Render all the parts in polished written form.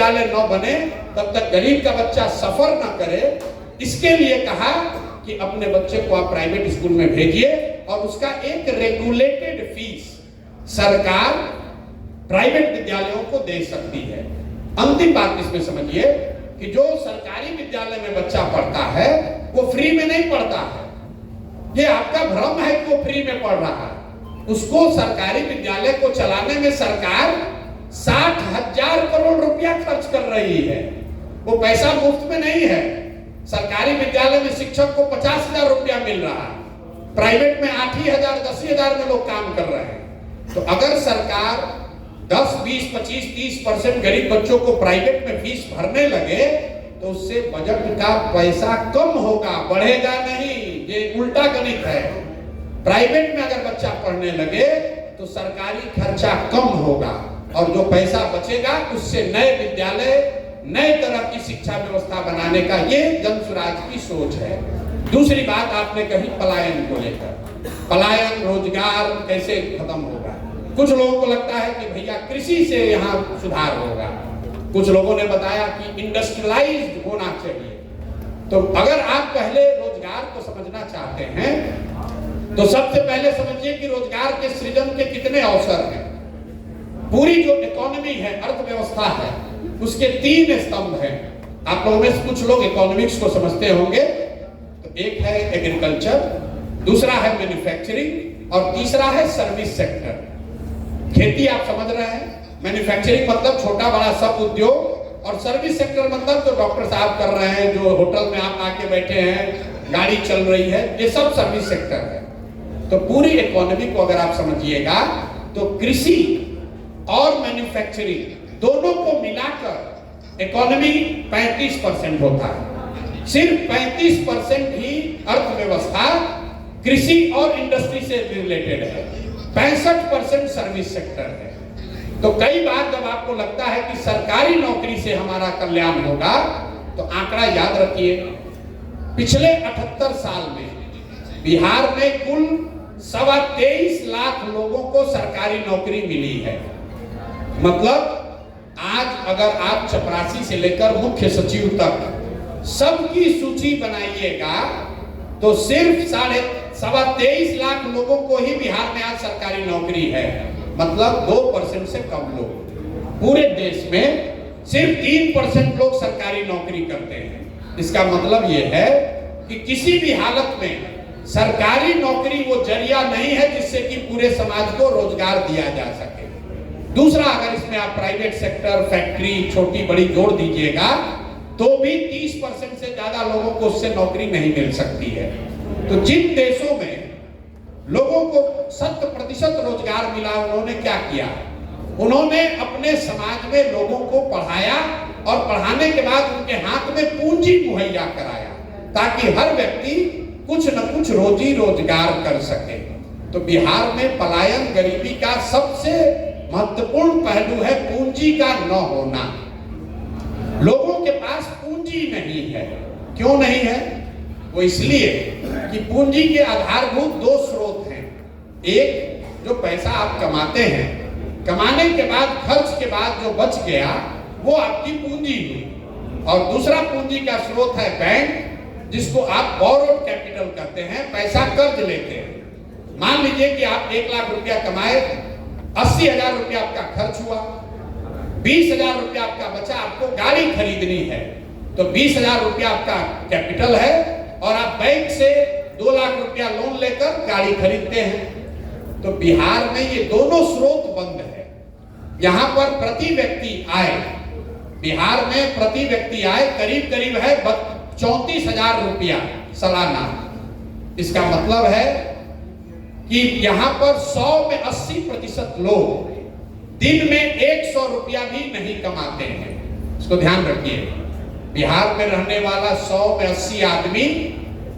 विद्यालय न बने तब तक गरीब का बच्चा सफर न करे, इसके लिए कहा कि अपने बच्चे को आप प्राइवेट स्कूल में भेजिए और उसका एक रेगुलेटेड फीस सरकार प्राइवेट विद्यालयों को दे सकती है। अंतिम बात इसमें समझिए कि जो सरकारी विद्यालय में बच्चा पढ़ता है वो फ्री में नहीं पढ़ता है। ये आपका भ्रम है कि वो फ्री में पढ़ रहा है। उसको सरकारी विद्यालय को चलाने में सरकार 60,000 करोड़ रुपया खर्च कर रही है। वो पैसा मुफ्त में नहीं है। सरकारी विद्यालय में शिक्षक को 50,000 रुपया मिल रहा है, प्राइवेट में 8,000 10,000 में लोग काम कर रहे हैं। तो अगर सरकार 10, 20, 25, 30% गरीब बच्चों को प्राइवेट में फीस भरने लगे तो उससे बजट का पैसा कम होगा, बढ़ेगा नहीं। ये उल्टा गणित है। प्राइवेट में अगर बच्चा पढ़ने लगे तो सरकारी खर्चा कम होगा और जो पैसा बचेगा उससे नए विद्यालय, नए तरह की शिक्षा व्यवस्था बनाने का ये जन स्वराज की सोच है। दूसरी बात आपने कही पलायन को लेकर, पलायन रोजगार कैसे खत्म होगा। कुछ लोगों को लगता है कि भैया कृषि से यहाँ सुधार होगा, कुछ लोगों ने बताया कि इंडस्ट्रियलाइज्ड होना चाहिए। तो अगर आप पहले रोजगार को समझना चाहते हैं तो सबसे पहले समझिए कि रोजगार के सृजन के कितने अवसर हैं। पूरी जो इकोनॉमी है, अर्थव्यवस्था है, उसके 3 स्तंभ हैं। आप लोगों में कुछ लोग इकोनॉमिक्स को समझते होंगे। तो एक है एग्रीकल्चर, दूसरा है मैन्युफैक्चरिंग और तीसरा है सर्विस सेक्टर। खेती आप समझ रहे हैं, मैन्युफैक्चरिंग मतलब छोटा बड़ा सब उद्योग, और सर्विस सेक्टर मतलब जो डॉक्टर साहब कर रहे हैं, जो होटल में आप आके बैठे हैं, गाड़ी चल रही है, ये सब सर्विस सेक्टर है। तो पूरी इकोनॉमी को अगर आप समझिएगा तो कृषि और मैन्युफैक्चरिंग दोनों को मिलाकर इकोनॉमी 35% होता है। सिर्फ 35% ही अर्थव्यवस्था कृषि और इंडस्ट्री से रिलेटेड है, 65% सर्विस सेक्टर है। तो कई बार जब आपको लगता है कि सरकारी नौकरी से हमारा कल्याण होगा तो आंकड़ा याद रखिए, पिछले 78 साल में बिहार में कुल 23.25 लाख लोगों को सरकारी नौकरी मिली है। मतलब आज अगर आप चपरासी से लेकर मुख्य सचिव तक सबकी सूची बनाइएगा तो सिर्फ 23.25 लाख लोगों को ही बिहार में आज सरकारी नौकरी है। मतलब 2% से कम लोग। पूरे देश में सिर्फ 3% लोग सरकारी नौकरी करते हैं। इसका मतलब यह है कि किसी भी हालत में सरकारी नौकरी वो जरिया नहीं है जिससे कि पूरे समाज को रोजगार दिया जा सके। दूसरा, अगर इसमें आप प्राइवेट सेक्टर, फैक्ट्री, छोटी बड़ी जोड़ दीजिएगा तो भी 30% से ज्यादा लोगों को उससे नौकरी नहीं मिल सकती है। तो जिन देशों में लोगों को 100% रोजगार मिला, उन्होंने क्या किया? उन्होंने अपने समाज में लोगों को पढ़ाया और पढ़ाने के बाद उनके हाथ में पूंजी मुहैया कराया ताकि हर व्यक्ति कुछ न कुछ रोजी रोजगार कर सके। तो बिहार में पलायन, गरीबी का सबसे महत्वपूर्ण पहलू है पूंजी का न होना। लोगों के पास पूंजी नहीं है। क्यों नहीं है? वो इसलिए कि पूंजी के आधारभूत 2 स्रोत हैं। एक, जो पैसा आप कमाते हैं, कमाने के बाद खर्च के बाद जो बच गया वो आपकी पूंजी हुई। और दूसरा पूंजी का स्रोत है बैंक, जिसको आप बोरोड कैपिटल कहते हैं, पैसा कर्ज लेते हैं। मान लीजिए कि आप 1 लाख रुपया कमाए, 80,000 रुपया आपका खर्च हुआ, 20,000 रुपया आपका बचा, आपको गाड़ी खरीदनी है तो 20,000 रुपया आपका कैपिटल है और आप बैंक से 2 लाख रुपया लोन लेकर गाड़ी खरीदते हैं। तो बिहार में ये दोनों स्रोत बंद है। यहां पर प्रति व्यक्ति आय, बिहार में प्रति व्यक्ति आय करीब करीब है 34,000 रुपया सालाना। इसका मतलब है कि यहां पर 100 में 80% लोग दिन में 100 रुपया भी नहीं कमाते हैं। इसको ध्यान रखिए, बिहार में रहने वाला 100 में 80 आदमी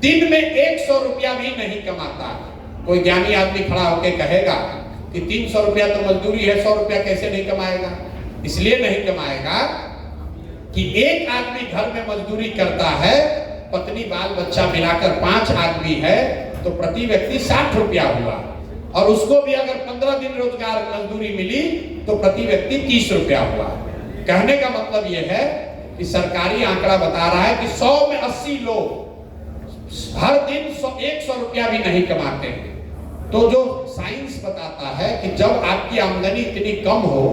दिन में 100 रुपया भी नहीं कमाता। कोई ज्ञानी आदमी खड़ा होकर कहेगा कि 300 रुपया तो मजदूरी है, 100 रुपया कैसे नहीं कमाएगा? इसलिए नहीं कमाएगा कि एक आदमी घर में मजदूरी करता है, पत्नी बाल बच्चा मिलाकर 5 आदमी है तो प्रति व्यक्ति 60 रुपया हुआ, और उसको भी अगर 15 दिन रोजगार मजदूरी मिली तो प्रति व्यक्ति 30 रुपया हुआ। कहने का मतलब यह है कि सरकारी आंकड़ा बता रहा है कि 100 में 80 लोग हर दिन 100 रुपया भी नहीं कमाते हैं। तो जो साइंस बताता है कि जब आपकी आमदनी इतनी कम हो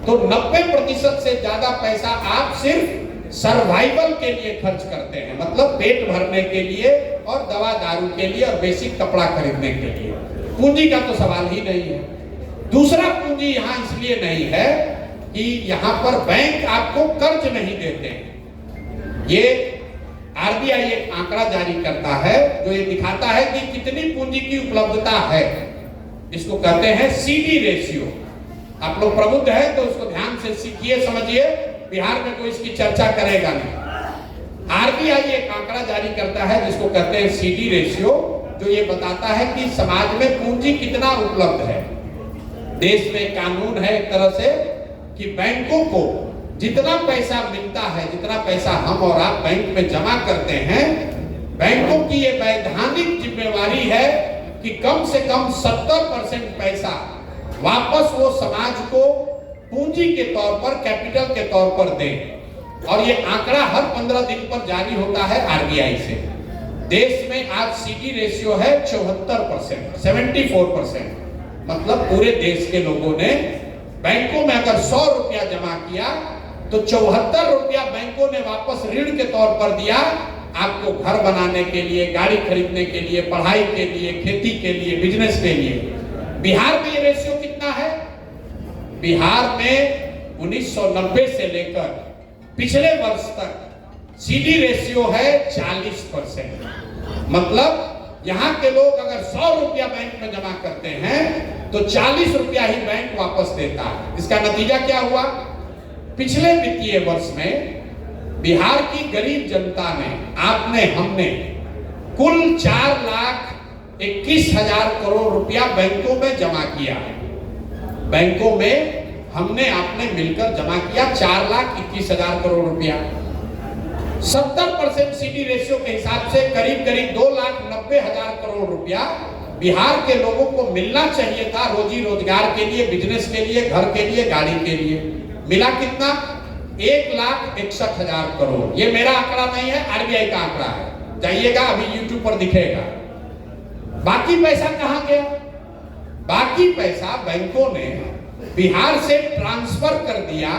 तो 90% से ज्यादा पैसा आप सिर्फ सर्वाइवल के लिए खर्च करते हैं, मतलब पेट भरने के लिए और दवा दारू के लिए और बेसिक कपड़ा खरीदने के लिए। पूंजी का तो सवाल ही नहीं है। दूसरा पूंजी यहाँ इसलिए नहीं है कि यहाँ पर बैंक आपको कर्ज नहीं देते हैं। ये आरबीआई एक आंकड़ा जारी करता है जो ये दिखाता है कि कितनी पूंजी की उपलब्धता है। इसको कहते हैं सीडी रेशियो। आप लोग प्रबुद्ध है तो इसको ध्यान से सीखिए, समझिए। बिहार में कोई इसकी चर्चा करेगा नहीं। आरबीआई एक आंकड़ा जारी करता है जिसको कहते हैं सीडी रेशियो, जो ये बताता है कि समाज में पूंजी कितना उपलब्ध है। देश में कानून है एक तरह से कि बैंकों को जितना पैसा मिलता है, जितना पैसा हम और आप बैंक में जमा करते हैं, बैंकों की ये वैधानिक जिम्मेवारी है कि कम से कम 70% पैसा वापस वो समाज को पूंजी के तौर पर, कैपिटल के तौर पर दें। और ये आंकड़ा हर 15 दिन पर जारी होता है आरबीआई से। देश में आज सीडी रेशियो है 74%, 74%। मतलब पूरे देश के लोगों ने बैंकों में अगर 100 रुपया जमा किया तो 74 रुपया बैंकों ने वापस ऋण के तौर पर दिया, आपको घर बनाने के लिए, गाड़ी खरीदने के लिए, पढ़ाई के लिए, खेती के लिए, बिजनेस के लिए। बिहार में ये रेशियो कितना है? बिहार में 1990 से लेकर पिछले वर्ष तक सीडी रेशियो है 40%। मतलब यहाँ के लोग अगर 100 रुपया बैंक में जमा करते हैं तो 40 रुपया ही बैंक वापस देता है। इसका नतीजा क्या हुआ? पिछले वित्तीय वर्ष में बिहार की गरीब जनता ने, आपने, हमने कुल 4,21,000 करोड़ रुपया बैंकों में जमा किया है। बैंकों में हमने आपने मिलकर जमा किया 4,21,000 करोड़ रुपया। 70% सीडी रेशियो के हिसाब से करीब करीब 2,90,000 करोड़ रुपया बिहार के लोगों को मिलना चाहिए था, रोजी रोजगार के लिए, बिजनेस के लिए, घर के लिए, गाड़ी के लिए। मिला कितना? 1,61,000 करोड़। ये मेरा आंकड़ा नहीं है, आरबीआई का आंकड़ा है, जाइएगा, अभी यूट्यूब पर दिखेगा। बाकी पैसा कहां गया? बाकी पैसा बैंकों ने बिहार से ट्रांसफर कर दिया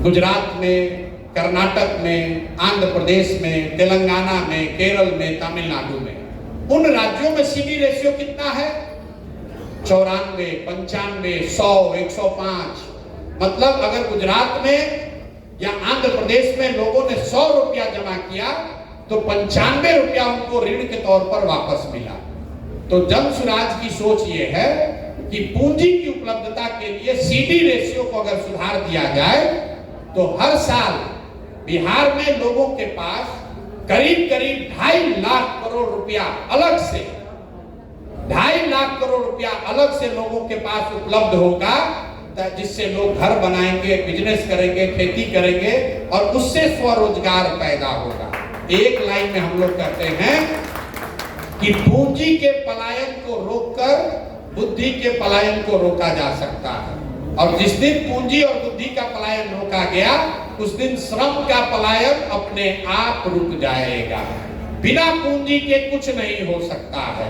गुजरात में, कर्नाटक में, आंध्र प्रदेश में, तेलंगाना में, केरल में, तमिलनाडु में। उन राज्यों में सीडी रेशियो कितना है? 94, 95, 100, 105। मतलब अगर गुजरात में या आंध्र प्रदेश में लोगों ने 100 रुपया जमा किया तो 95 रुपया उनको ऋण के तौर पर वापस मिला। तो जन सुराज की सोच ये है कि पूंजी की उपलब्धता के लिए सीडी रेशियो को अगर सुधार दिया जाए तो हर साल बिहार में लोगों के पास करीब करीब 2.5 लाख करोड़ रुपया अलग से, 2.5 लाख करोड़ रुपया अलग से लोगों के पास उपलब्ध होगा, जिससे लोग घर बनाएंगे, बिजनेस करेंगे, खेती करेंगे और उससे स्वरोजगार पैदा होगा। एक लाइन में हम लोग कहते हैं कि पूंजी के पलायन को रोककर बुद्धि के पलायन को रोका जा सकता है। और जिस दिन पूंजी और बुद्धि का पलायन रोका गया उस दिन श्रम का पलायन अपने आप रुक जाएगा। बिना पूंजी के कुछ नहीं हो सकता है।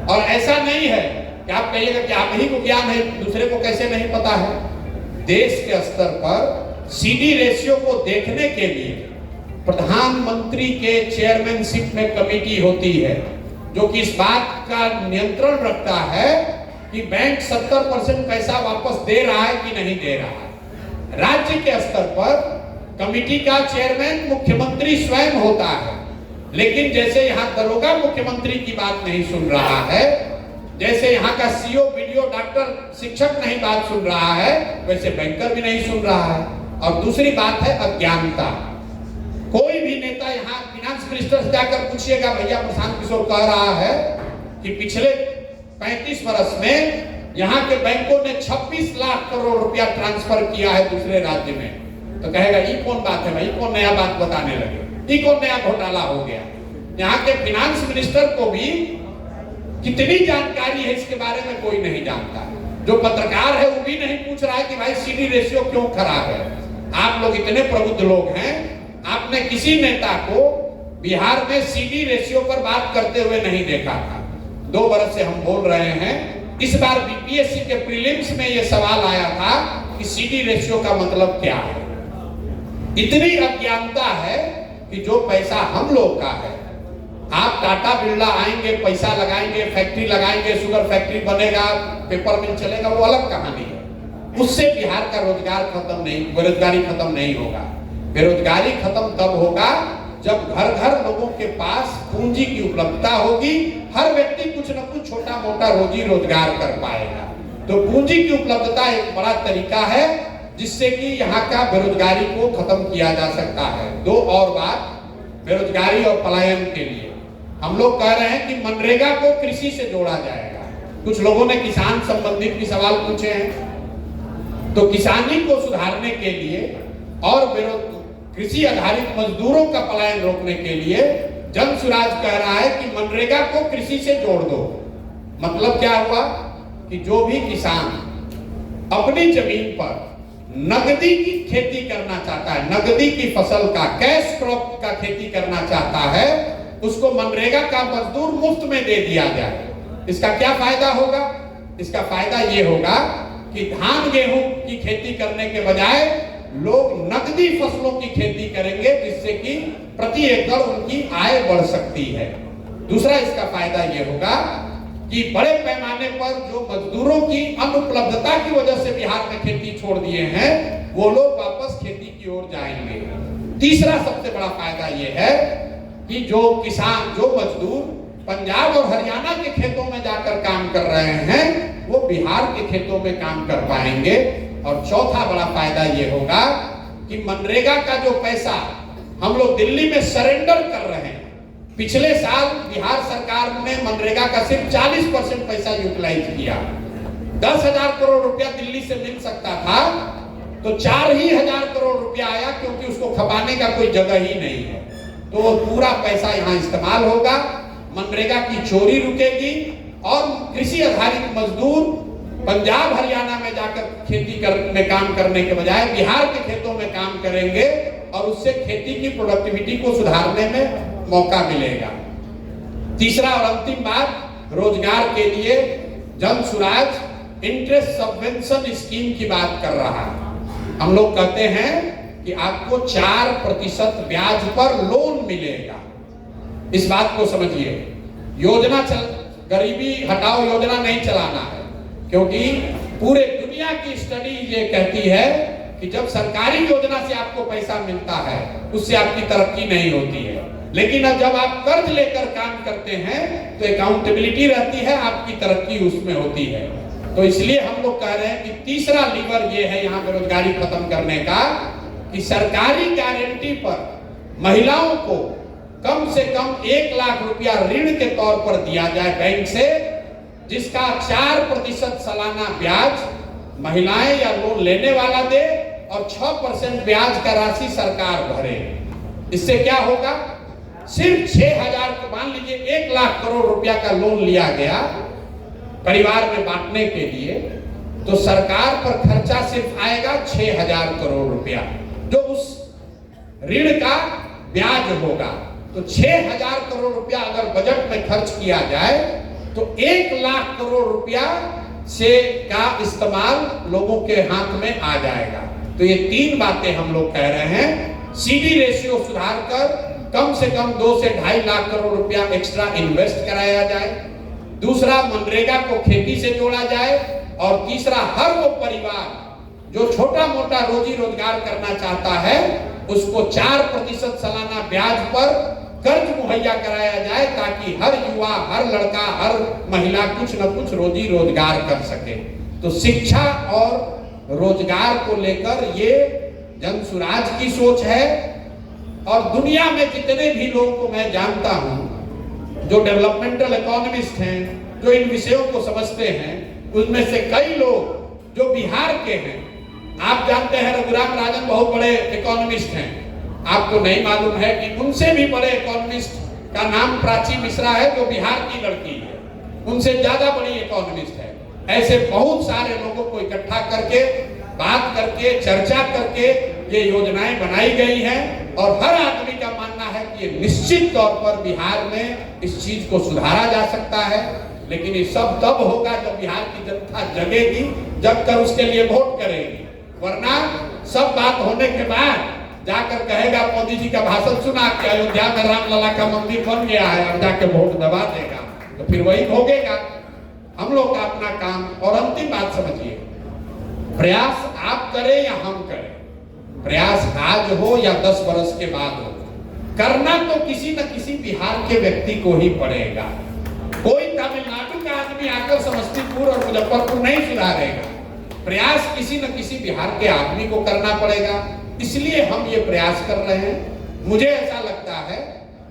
और ऐसा नहीं है कि आप कहिएगा कि आप ही को ज्ञान है, दूसरे को कैसे नहीं पता है। देश के स्तर पर सीडी रेशियो को देखने के लिए प्रधानमंत्री के चेयरमैनशिप में कमेटी होती है जो कि इस बात का नियंत्रण रखता है कि बैंक 70% पैसा वापस दे रहा है कि नहीं दे रहा है। राज्य के स्तर पर कमेटी का चेयरमैन मुख्यमंत्री स्वयं होता है, लेकिन जैसे यहाँ दरोगा मुख्यमंत्री की बात नहीं सुन रहा है, जैसे यहाँ का सीओ, बीडीओ, डॉक्टर, शिक्षक नहीं बात सुन रहा है, वैसे बैंकर भी नहीं सुन रहा है। और दूसरी बात है अज्ञानता। कोई भी नेता यहाँ फिनांस मिनिस्टर से जाकर पूछिएगा, भैया प्रशांत किशोर कह रहा है कि पिछले 35 वर्ष में यहाँ के बैंकों ने 26 लाख करोड़ रुपया ट्रांसफर किया है दूसरे राज्य में, तो कहेगा ये कौन बात है भाई, कौन नया बात बताने लगे, ये कौन नया घोटाला हो गया। यहाँ के फिनांस मिनिस्टर को भी कितनी जानकारी है इसके बारे में कोई नहीं जानता। जो पत्रकार है वो भी नहीं पूछ रहा है कि भाई सीडी रेशियो क्यों खराब है। आप लोग इतने प्रबुद्ध लोग हैं, आपने किसी नेता को बिहार में सीडी रेशियो पर बात करते हुए नहीं देखा था। 2 बरस से हम बोल रहे हैं। इस बार बीपीएससी के प्रीलिम्स में यह सवाल आया था कि सीडी रेशियो का मतलब क्या है। इतनी अज्ञानता है कि जो पैसा हम लोग का है, आप टाटा बिरला आएंगे, पैसा लगाएंगे, फैक्ट्री लगाएंगे, शुगर फैक्ट्री बनेगा, पेपर मिल चलेगा, वो अलग कहानी है। उससे बिहार का रोजगार खत्म नहीं, बेरोजगारी खत्म नहीं होगा। बेरोजगारी खत्म तब होगा जब घर घर लोगों के पास पूंजी की उपलब्धता होगी। हर व्यक्ति कुछ न कुछ छोटा मोटा रोजी रोजगार कर पाएगा। तो पूंजी की उपलब्धता एक बड़ा तरीका है जिससे कि यहाँ का बेरोजगारी को खत्म किया जा सकता है। 2 और बात बेरोजगारी और पलायन के लिए हम लोग कह रहे हैं कि मनरेगा को कृषि से जोड़ा जाएगा। कुछ लोगों ने किसान संबंधित भी सवाल पूछे हैं। तो किसानी को सुधारने के लिए और कृषि आधारित मजदूरों का पलायन रोकने के लिए जन सुराज कह रहा है कि मनरेगा को कृषि से जोड़ दो। मतलब क्या हुआ कि जो भी किसान अपनी जमीन पर नगदी की खेती करना चाहता है, नगदी की फसल का, कैश क्रॉप का खेती करना चाहता है, उसको मनरेगा का मजदूर मुफ्त में दे दिया जाए। इसका क्या फायदा होगा? इसका फायदा ये होगा कि धान गेहूं की खेती करने के बजाय लोग नगदी फसलों की खेती करेंगे, जिससे कि प्रति एकड़ उनकी आय बढ़ सकती है। दूसरा इसका फायदा ये होगा कि बड़े पैमाने पर जो मजदूरों की अनुपलब्धता की वजह से बिहार में खेती छोड़ दिए हैं, वो लोग वापस खेती की ओर जाएंगे। तीसरा सबसे बड़ा फायदा ये है कि जो किसान, जो मजदूर पंजाब और हरियाणा के खेतों में जाकर काम कर रहे हैं, वो बिहार के खेतों में काम कर पाएंगे। और चौथा बड़ा फायदा ये होगा कि मनरेगा का जो पैसा हम लोग दिल्ली में सरेंडर कर रहे हैं, पिछले साल बिहार सरकार ने मनरेगा का सिर्फ 40% पैसा यूटिलाइज किया। 10,000 करोड़ रुपया दिल्ली से मिल सकता था, तो 4,000 करोड़ रुपया आया, क्योंकि उसको खपाने का कोई जगह ही नहीं है। तो वो पूरा पैसा यहाँ इस्तेमाल होगा, मनरेगा की चोरी रुकेगी और कृषि आधारित मजदूर पंजाब हरियाणा में जाकर खेती में काम करने के बजाय बिहार के खेतों में काम करेंगे और उससे खेती की प्रोडक्टिविटी को सुधारने में मौका मिलेगा। तीसरा और अंतिम बात, रोजगार के लिए Jan Suraaj interest subvention scheme की बात कर रहा है। हम लोग कहते हैं कि आपको 4% ब्याज पर लोन मिलेगा। इस बात को समझिए। योजना गरीबी हटाओ योजना नहीं चलाना है, क्योंकि पूरे दुनिया की स्टडी ये कहती है कि जब सरकारी योजना से आपको पैसा मिलता है, उससे आपकी तरक्की नहीं होती है। लेकिन अब जब आप कर्ज लेकर काम करते हैं तो अकाउंटेबिलिटी रहती है, आपकी तरक्की उसमें होती है। तो इसलिए हम लोग कह रहे हैं कि तीसरा लीवर ये है यहाँ बेरोजगारी खत्म करने का, कि सरकारी गारंटी पर महिलाओं को कम से कम 1 लाख रुपया ऋण के तौर पर दिया जाए बैंक से, जिसका 4% सालाना ब्याज महिलाएं या लोन लेने वाला दे और 6% ब्याज का राशि सरकार भरे। इससे क्या होगा? सिर्फ 6,000, मान लीजिए 1 लाख करोड़ रुपया का लोन लिया गया परिवार में बांटने के लिए, तो सरकार पर खर्चा सिर्फ आएगा 6,000 करोड़ रुपया, जो उस ऋण का ब्याज होगा। तो 6,000 करोड़ रुपया अगर बजट में खर्च किया जाए तो 1 लाख करोड़ रुपया से का इस्तेमाल लोगों के हाथ में आ जाएगा। तो ये 3 बातें हम लोग कह रहे हैं। सीडी रेशियो सुधार कर कम से कम 2 से 2.5 लाख करोड़ रुपया एक्स्ट्रा इन्वेस्ट कराया जाए। दूसरा, मनरेगा को खेती से जोड़ा जाए। और तीसरा, हर वो परिवार जो छोटा मोटा रोजी रोजगार करना चाहता है, उसको 4% सालाना ब्याज पर कर्ज मुहैया कराया जाए, ताकि हर युवा, हर लड़का, हर महिला कुछ न कुछ रोजी रोजगार कर सके। तो शिक्षा और रोजगार को लेकर ये जन सुराज की सोच है। और दुनिया में जितने भी लोगों को मैं जानता हूं जो डेवलपमेंटल इकोनॉमिस्ट हैं, जो इन विषयों को समझते हैं, उनमें से कई लोग जो बिहार के हैं, आप जानते हैं रघुराम राजन बहुत बड़े इकोनॉमिस्ट हैं। आपको नहीं मालूम है कि उनसे भी बड़े इकोनॉमिस्ट का नाम प्राची मिश्रा है, जो बिहार की लड़की है, उनसे ज्यादा बड़ी इकोनॉमिस्ट है। ऐसे बहुत सारे लोगों को इकट्ठा करके, बात करके, चर्चा करके ये योजनाएं बनाई गई हैं और हर आदमी का मानना है कि ये निश्चित तौर पर बिहार में इस चीज को सुधारा जा सकता है। लेकिन ये सब तब होगा जब बिहार की जनता जगेगी, जब कर उसके लिए वोट करेगी। वरना सब बात होने के बाद जाकर कहेगा मोदी जी का भाषण सुना कि अयोध्या में रामलला का मंदिर बन गया है, अब जाके वोट दबा देगा, तो फिर वही भोगेगा। हम लोग का अपना काम। और अंतिम बात समझिए, प्रयास आप करें या हम करें, प्रयास आज हो या 10 वर्ष के बाद हो, करना तो किसी न किसी बिहार के व्यक्ति को ही पड़ेगा। कोई तमिलनाडु का आदमी आकर समस्तीपुर और मुजफ्फरपुर नहीं सुधारेगा। प्रयास किसी न किसी बिहार के आदमी को करना पड़ेगा। इसलिए हम ये प्रयास कर रहे हैं। मुझे ऐसा लगता है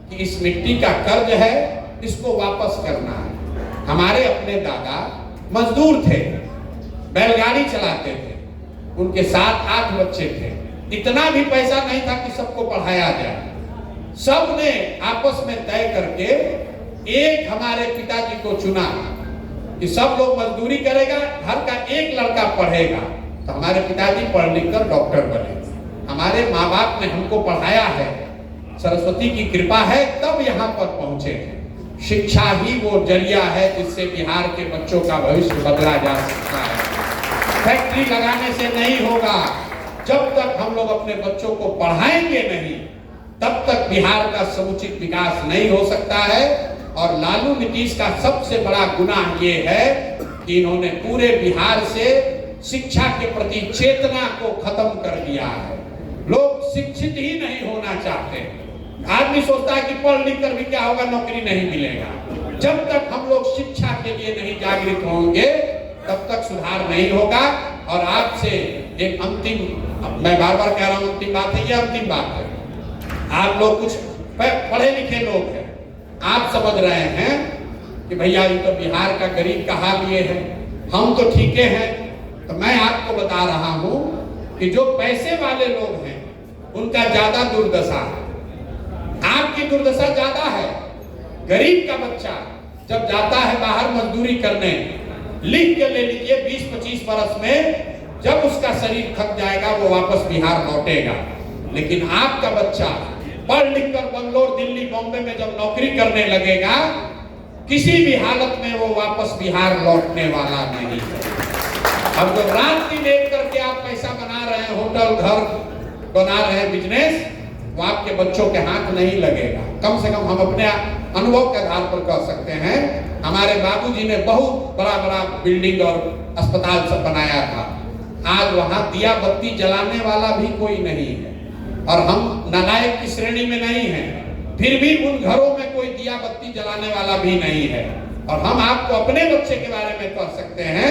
कि इस मिट्टी का कर्ज है, इसको वापस करना है। हमारे अपने दादा मजदूर थे, बैलगाड़ी चलाते थे, उनके 7-8 बच्चे थे। इतना भी पैसा नहीं था कि सबको पढ़ाया जाए। सब ने आपस में तय करके एक हमारे पिताजी को चुना कि सब लोग मजदूरी करेगा, घर का एक लड़का पढ़ेगा। तो हमारे पिताजी पढ़ लिख कर डॉक्टर बने। हमारे माँ बाप ने हमको पढ़ाया है, सरस्वती की कृपा है, तब यहाँ पर पहुंचे हैं। शिक्षा ही वो जरिया है जिससे बिहार के बच्चों का भविष्य बदला जा सकता है। फैक्ट्री लगाने से नहीं होगा। जब तक हम लोग अपने बच्चों को पढ़ाएंगे नहीं, तब तक बिहार का समुचित विकास नहीं हो सकता है। और लालू नीतीश का सबसे बड़ा गुनाह ये है कि इन्होंने पूरे बिहार से शिक्षा के प्रति चेतना को खत्म कर दिया है। लोग शिक्षित ही नहीं होना चाहते। आदमी सोचता है कि पढ़ लिख कर भी क्या होगा, नौकरी नहीं मिलेगा। जब तक हम लोग शिक्षा के लिए नहीं जागृत होंगे, तब तक सुधार नहीं होगा। और आपसे एक अंतिम, मैं बार बार कह रहा हूं अंतिम बात है, ये अंतिम बात है। आप लोग कुछ पढ़े लिखे लोग हैं, आप समझ रहे हैं कि भैया ये तो बिहार का गरीब का हाल ये है, हम तो ठीक हैं। तो मैं आपको बता रहा हूं कि जो पैसे वाले लोग हैं उनका ज्यादा दुर्दशा है, आपकी दुर्दशा ज्यादा है। गरीब का बच्चा जब जाता है बाहर मजदूरी करने, लिख के ले लीजिए 20-25 वर्ष में जब उसका शरीर थक जाएगा वो वापस बिहार लौटेगा। लेकिन आपका बच्चा पढ़ लिख कर बंगलोर, दिल्ली, बॉम्बे में जब नौकरी करने लगेगा, किसी भी हालत में वो वापस बिहार लौटने वाला नहीं है। अब जब रात दिन एक करके आप पैसा बना रहे हैं, होटल घर बना रहे हैं, बिजनेस, वो आपके बच्चों के हाथ नहीं लगेगा। कम से कम हम अपने अनुभव के आधार पर कह सकते हैं, हमारे बाबूजी ने बहुत बड़ा बड़ा बिल्डिंग और अस्पताल सब बनाया था। आज वहां दिया बत्ती जलाने वाला भी कोई नहीं है। और हम नालायक की श्रेणी में नहीं हैं, फिर भी उन घरों में कोई दिया बत्ती जलाने वाला भी नहीं है। और हम आपको अपने बच्चे के बारे में कह सकते हैं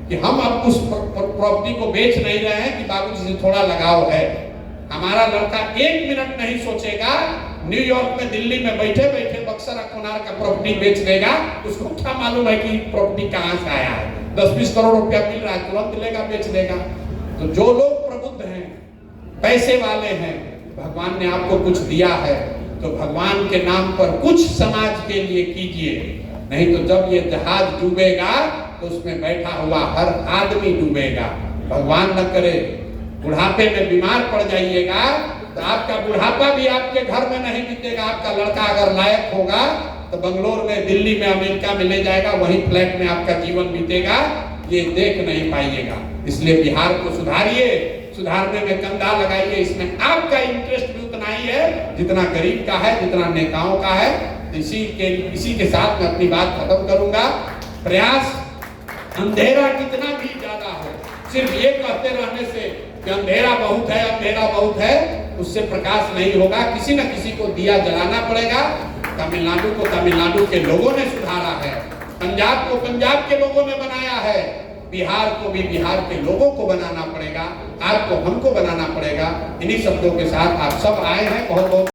कि हम अब उस प्रॉपर्टी को बेच नहीं रहे हैं कि बाबूजी से थोड़ा लगाव है। हमारा लड़का 1 मिनट नहीं सोचेगा, न्यूयॉर्क में, दिल्ली में बैठे बैठे बक्सर अखबार का प्रॉपर्टी बेच देगा। उसको क्या मालूम है कि प्रॉपर्टी कहां से आया है, 10-20 करोड़ रुपया मिल रहा है, तुरंत लेगा, बेच देगा। तो जो लोग प्रबुद्ध हैं, पैसे वाले हैं, भगवान ने आपको कुछ दिया है तो भगवान के नाम पर कुछ समाज के लिए कीजिए। नहीं तो जब ये जहाज डूबेगा तो उसमें बैठा हुआ हर आदमी डूबेगा। भगवान न करे बुढ़ापे में बीमार पड़ जाइएगा तो आपका बुढ़ापा भी आपके घर में नहीं बीतेगा। आपका लड़का अगर लायक होगा तो बंगलोर में, दिल्ली में, अमेरिका में ले जाएगा, वहीं फ्लैट में आपका जीवन बीतेगा। ये देख नहीं पाइएगा। इसलिए बिहार को सुधारिए, सुधारने में कंधा लगाइए। इसमें आपका इंटरेस्ट भी उतना ही है जितना गरीब का है, जितना नेताओं का है। इसी के साथ मैं अपनी बात खत्म करूंगा। प्रयास, अंधेरा कितना भी ज्यादा हो, सिर्फ ये कहते रहने से कि अंधेरा बहुत है, अंधेरा बहुत है, उससे प्रकाश नहीं होगा। किसी न किसी को दिया जलाना पड़ेगा। तमिलनाडु को तमिलनाडु के लोगों ने सुधारा है, पंजाब को पंजाब के लोगों ने बनाया है, बिहार को भी बिहार के लोगों को बनाना पड़ेगा, आपको हमको बनाना पड़ेगा। इन्हीं शब्दों के साथ आप सब आए हैं। बहुत बहुत